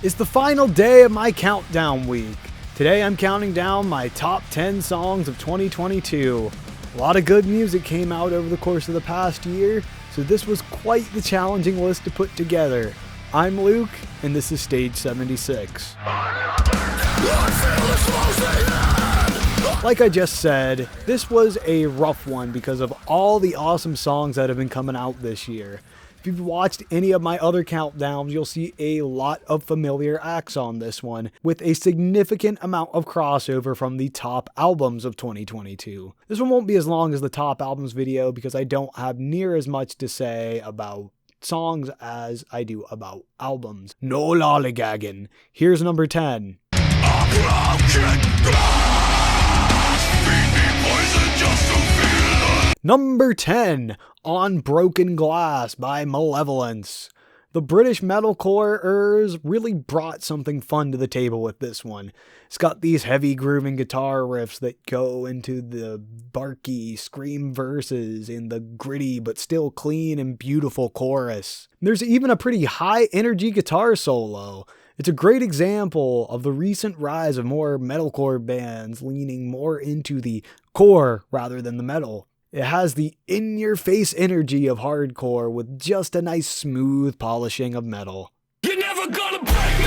It's the final day of my countdown week. Today I'm counting down my top 10 songs of 2022. A lot of good music came out over the course of the past year, so this was quite the challenging list to put together. I'm Luke, and this is Stage 76. Like I just said, this was a rough one because of all the awesome songs that have been coming out this year. If you've watched any of my other countdowns, you'll see a lot of familiar acts on this one, with a significant amount of crossover from the top albums of 2022. This one won't be as long as the top albums video because I don't have near as much to say about songs as I do about albums. No lollygagging. Here's number 10. Number 10, On Broken Glass by Malevolence. The British metalcore-ers really brought something fun to the table with this one. It's got these heavy grooving guitar riffs that go into the barky scream verses in the gritty but still clean and beautiful chorus. There's even a pretty high energy guitar solo. It's a great example of the recent rise of more metalcore bands leaning more into the core rather than the metal. It has the in-your-face energy of hardcore with just a nice smooth polishing of metal. You're never gonna break me!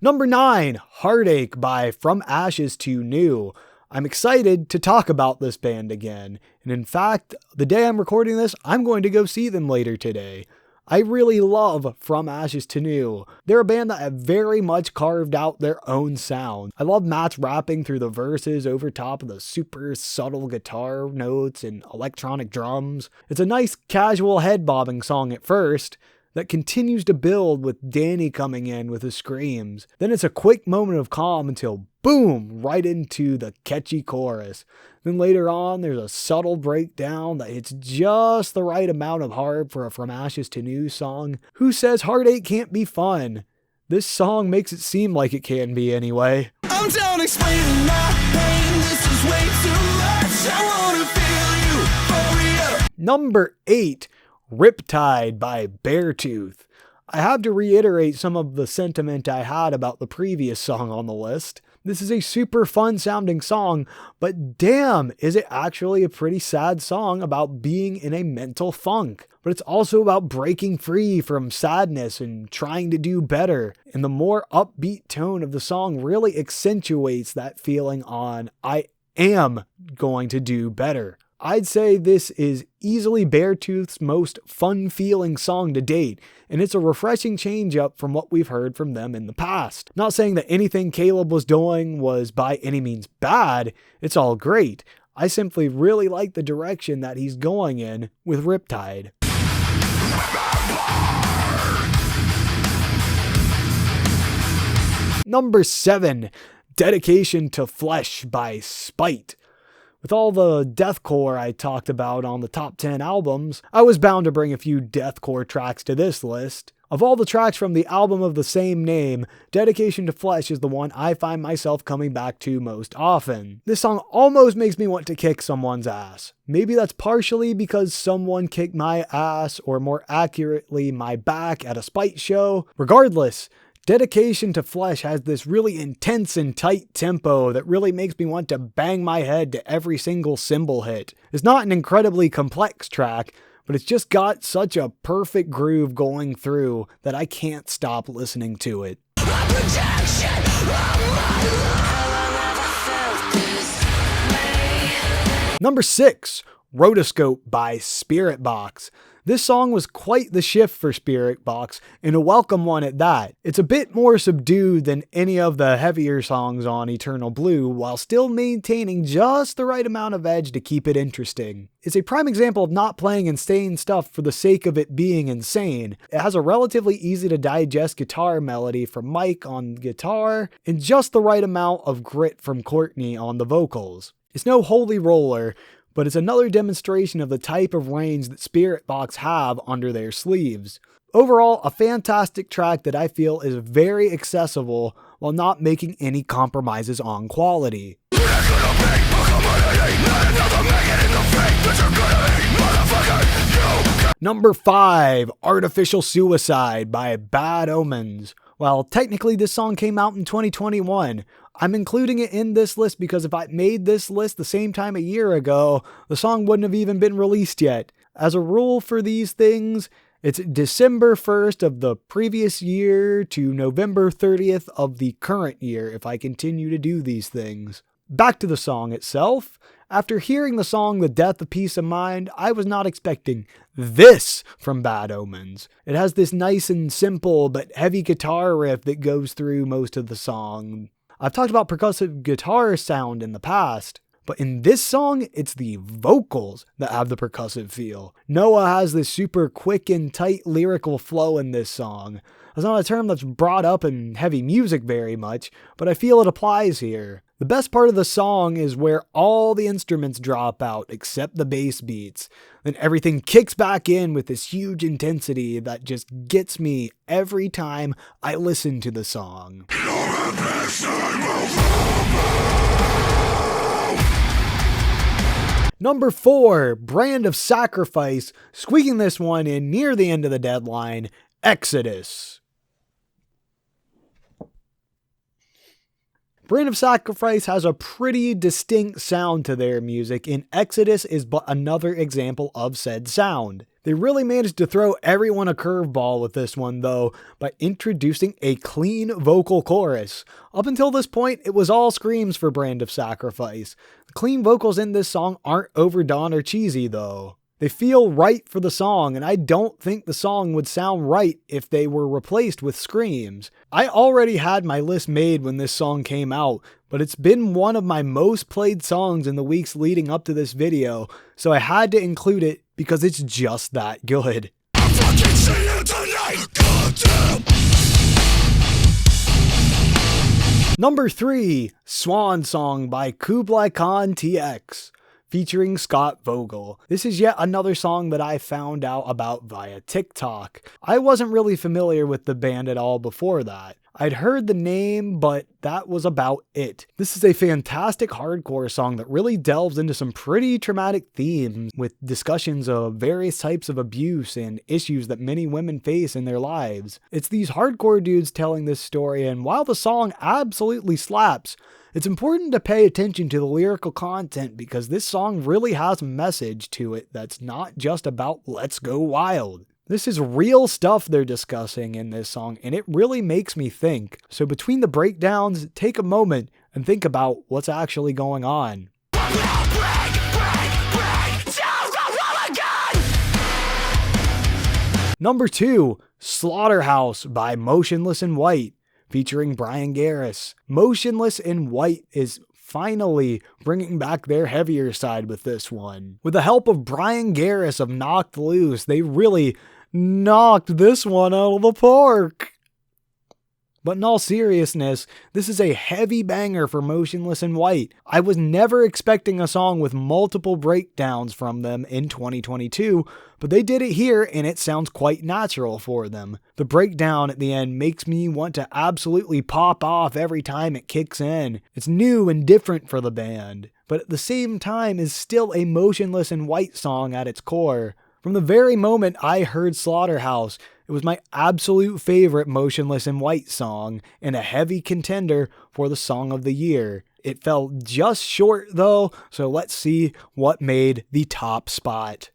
Number 9, Heartache by From Ashes to New. I'm excited to talk about this band again, and in fact, the day I'm recording this, I'm going to go see them later today. I really love From Ashes to New. They're a band that have very much carved out their own sound. I love Matt's rapping through the verses over top of the super subtle guitar notes and electronic drums. It's a nice casual head bobbing song at first that continues to build with Danny coming in with his screams. Then it's a quick moment of calm until boom, right into the catchy chorus. Then later on, there's a subtle breakdown that hits just the right amount of hard for a From Ashes to New song. Who says Heartache can't be fun? This song makes it seem like it can be anyway. I'm down explaining my pain. This is way too much. I wanna feel you. Hurry up. Number 8, Riptide by Beartooth. I have to reiterate some of the sentiment I had about the previous song on the list. This is a super fun sounding song, but damn, is it actually a pretty sad song about being in a mental funk. But it's also about breaking free from sadness and trying to do better. And the more upbeat tone of the song really accentuates that feeling on I am going to do better. I'd say this is easily Beartooth's most fun-feeling song to date, and it's a refreshing change-up from what we've heard from them in the past. Not saying that anything Caleb was doing was by any means bad, it's all great. I simply really like the direction that he's going in with Riptide. Number 7, Dedication to Flesh by Spite. With all the deathcore I talked about on the top 10 albums, I was bound to bring a few deathcore tracks to this list. Of all the tracks from the album of the same name, Dedication to Flesh is the one I find myself coming back to most often. This song almost makes me want to kick someone's ass. Maybe that's partially because someone kicked my ass, or more accurately, my back at a Spite show. Regardless, Dedication to Flesh has this really intense and tight tempo that really makes me want to bang my head to every single cymbal hit. It's not an incredibly complex track, but it's just got such a perfect groove going through that I can't stop listening to it. Number 6, Rotoscope by Spiritbox. This song was quite the shift for Spiritbox, and a welcome one at that. It's a bit more subdued than any of the heavier songs on Eternal Blue, while still maintaining just the right amount of edge to keep it interesting. It's a prime example of not playing insane stuff for the sake of it being insane. It has a relatively easy to digest guitar melody from Mike on guitar, and just the right amount of grit from Courtney on the vocals. It's no holy roller, but it's another demonstration of the type of range that Spiritbox have under their sleeves. Overall, a fantastic track that I feel is very accessible while not making any compromises on quality. Number 5, Artificial Suicide by Bad Omens. Well, technically this song came out in 2021. I'm including it in this list because if I made this list the same time a year ago, the song wouldn't have even been released yet. As a rule for these things, it's December 1st of the previous year to November 30th of the current year if I continue to do these things. Back to the song itself. After hearing the song The Death of Peace of Mind, I was not expecting this from Bad Omens. It has this nice and simple but heavy guitar riff that goes through most of the song. I've talked about percussive guitar sound in the past, but in this song, it's the vocals that have the percussive feel. Noah has this super quick and tight lyrical flow in this song. That's not a term that's brought up in heavy music very much, but I feel it applies here. The best part of the song is where all the instruments drop out except the bass beats. Then everything kicks back in with this huge intensity that just gets me every time I listen to the song. Number 4, Brand of Sacrifice, squeaking this one in near the end of the deadline, Exodus. Brand of Sacrifice has a pretty distinct sound to their music, and Exodus is but another example of said sound. They really managed to throw everyone a curveball with this one though, by introducing a clean vocal chorus. Up until this point, it was all screams for Brand of Sacrifice. The clean vocals in this song aren't overdone or cheesy though. They feel right for the song, and I don't think the song would sound right if they were replaced with screams. I already had my list made when this song came out, but it's been one of my most played songs in the weeks leading up to this video, so I had to include it because it's just that good. Number 3, Swan Song by Kublai Khan TX. Featuring Scott Vogel. This is yet another song that I found out about via TikTok. I wasn't really familiar with the band at all before that. I'd heard the name, but that was about it. This is a fantastic hardcore song that really delves into some pretty traumatic themes with discussions of various types of abuse and issues that many women face in their lives. It's these hardcore dudes telling this story, and while the song absolutely slaps, it's important to pay attention to the lyrical content because this song really has a message to it that's not just about let's go wild. This is real stuff they're discussing in this song, and it really makes me think. So between the breakdowns, take a moment and think about what's actually going on. Number 2, Slaughterhouse by Motionless in White, featuring Brian Garris. Motionless in White is finally bringing back their heavier side with this one. With the help of Brian Garris of Knocked Loose, they really knocked this one out of the park. But in all seriousness, this is a heavy banger for Motionless in White. I was never expecting a song with multiple breakdowns from them in 2022, but they did it here and it sounds quite natural for them. The breakdown at the end makes me want to absolutely pop off every time it kicks in. It's new and different for the band, but at the same time is still a Motionless in White song at its core. From the very moment I heard Slaughterhouse, it was my absolute favorite Motionless in White song and a heavy contender for the Song of the Year. It fell just short though, so let's see what made the top spot.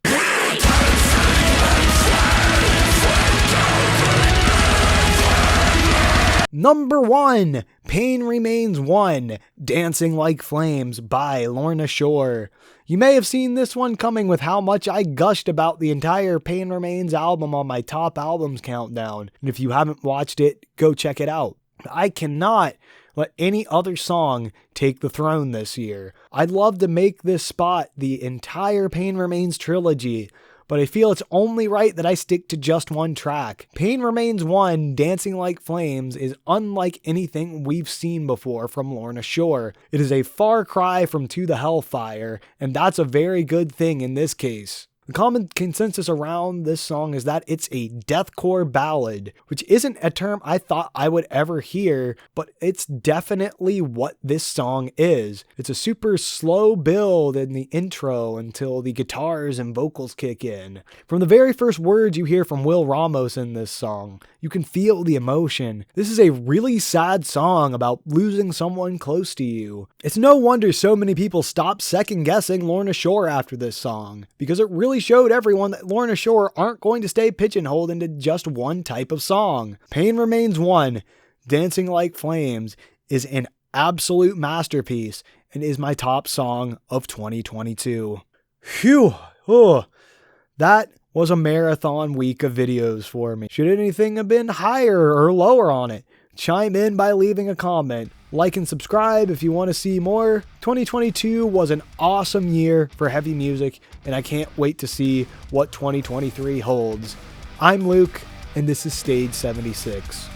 Number 1, Pain Remains 1, Dancing Like Flames by Lorna Shore. You may have seen this one coming with how much I gushed about the entire Pain Remains album on my top albums countdown. And if you haven't watched it, go check it out. I cannot let any other song take the throne this year. I'd love to make this spot the entire Pain Remains trilogy, but I feel it's only right that I stick to just one track. Pain Remains 1, Dancing Like Flames, is unlike anything we've seen before from Lorna Shore. It is a far cry from To the Hellfire, and that's a very good thing in this case. The common consensus around this song is that it's a deathcore ballad, which isn't a term I thought I would ever hear, but it's definitely what this song is. It's a super slow build in the intro until the guitars and vocals kick in. From the very first words you hear from Will Ramos in this song, you can feel the emotion. This is a really sad song about losing someone close to you. It's no wonder so many people stopped second guessing Lorna Shore after this song, because it really showed everyone that Lorna Shore aren't going to stay pigeonholed into just one type of song. Pain Remains One, Dancing Like Flames is an absolute masterpiece and is my top song of 2022. Phew, that was a marathon week of videos for me. Should anything have been higher or lower on it? Chime in by leaving a comment. Like and subscribe if you want to see more. 2022 was an awesome year for heavy music, and I can't wait to see what 2023 holds. I'm Luke, and this is Stage 76.